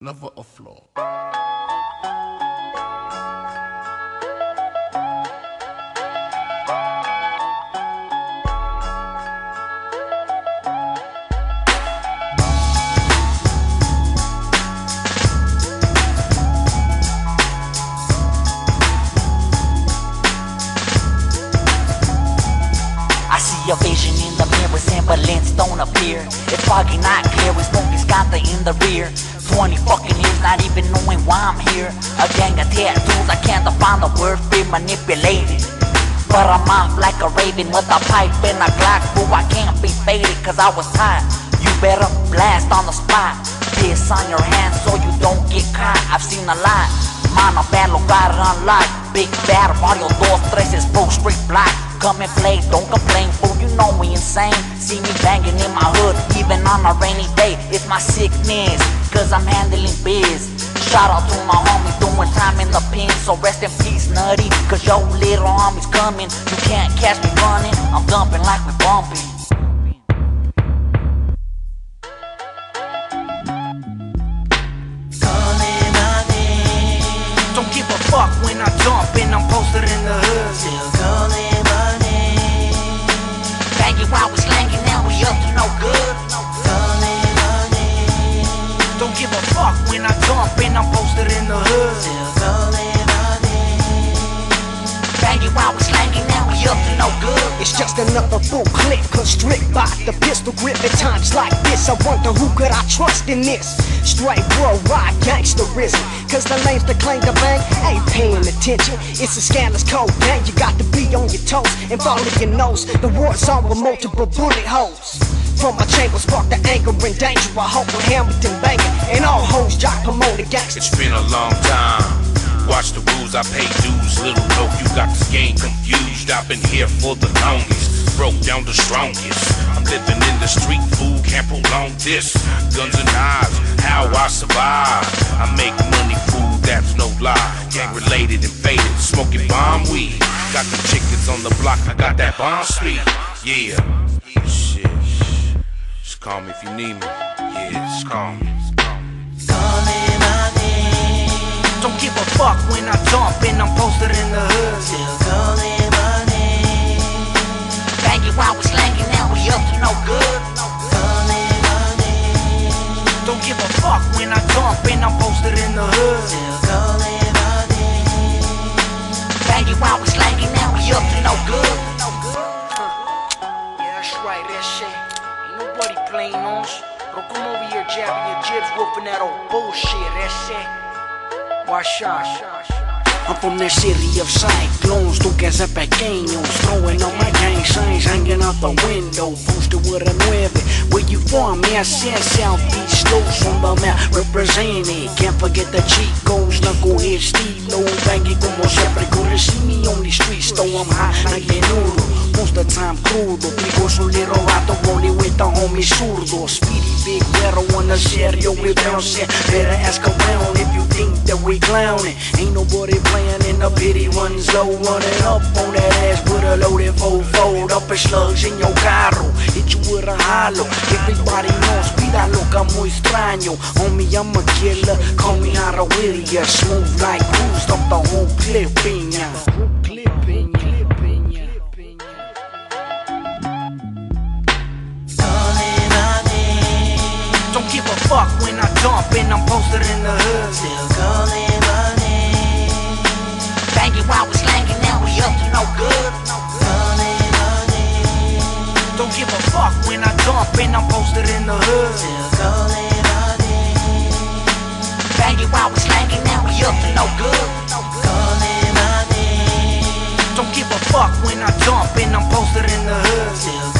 never a flaw. I see a vision in the mirror, semblance don't appear. It's foggy, not clear, with smoky scatter in the rear. 20 fucking years, not even knowing why I'm here. A gang of tattoos, I can't define the word, be manipulated. But I'm off like a raven with a pipe and a Glock. Boo, I can't be faded, cause I was tired. You better blast on the spot. Piss on your hands so you don't get caught. I've seen a lot. Mano, bad lugar unlocked. Big bad, Mario 2, 3, full street block. Come and play, don't complain, fool, you know we insane. See me banging in my hood, even on a rainy day. It's my sickness, cause I'm handling biz. Shout out to my homies doing time in the pen. So rest in peace, nutty, cause your little homie's coming. You can't catch me running, I'm dumping like we bumping. Don't give a fuck when I jump and I'm posted in the hood. Still calling my name. Banging while we slanging, now we up to no good. Calling my name. Don't give a fuck when I jump and I'm posted in the hood. Still calling my name. Banging while we slanging, now we up to no good. It's just another full clip, constrict by the pistol grip. At times like this, I wonder who could I trust in this. Straight worldwide gangsterism, cause the lames that claim to bang ain't paying attention. It's a scandalous code, gang, you got to be on your toes and follow your nose. The war zone with multiple bullet holes. From my chamber spark the anger and danger. I hope with Hamilton banging and all hoes jock promote the gangsters. It's been a long time. Watch the rules, I pay dues. Little bro, you got this game confused. I've been here for the longest, broke down the strongest. I'm living in the street, fool, can't prolong this. Guns and knives, how I survive. I make money, fool, that's no lie. Gang related and faded, smoking bomb weed. Got the chickens on the block, I got that bomb speed. Yeah, shit. Just call me if you need me. Yeah, just call me. Calling my name. Don't give a fuck when I jump and I'm posted in the hood. Still calling my name. Banging while we slanging, now we up to no good. Calling my name. Don't give a fuck when I jump and I'm posted in the hood. Still calling my name. Banging while we slanging, now we up to no good. Yeah, that's right, that shit. Ain't nobody playing on us. Don't come over here jabbing your jibs, woofing that old bullshit, that shit. Watch out. I'm from that city of cyclones, duques pequeños, throwing on my gang signs, hanging out the window, posted with a 9. Where you from? Yeah, I said Southeast, Los on the map, represented. Can't forget the Chicos, knucklehead estilo, banging como siempre. Couldn't see me on the streets, though I'm hot like menudo. Most of the time crudo, picoso little vato, rolling with the homie zurdo. Speedy big güero on the serio, we bouncing. Better ask around if you think that we clowning. Ain't nobody playing in the pity ones, low, running up on that ass with a loaded 4-4. Up and slugs in your carro, hit you with a hollow. Everybody knows, vida loca muy extraño. Homie, I'm a killer, call me out of William. Smooth like cruised up the whole cliff, piña. Don't give a fuck when I jump and I'm posted in the hood. Still calling my name. Banging while we slanging, now we up to no good. Calling my name. Don't give a fuck when I jump and I'm posted in the hood. Still calling my name. Banging while we slanging, now we up to no good. Calling my name. Don't give a fuck when I jump and I'm posted in the hood. Still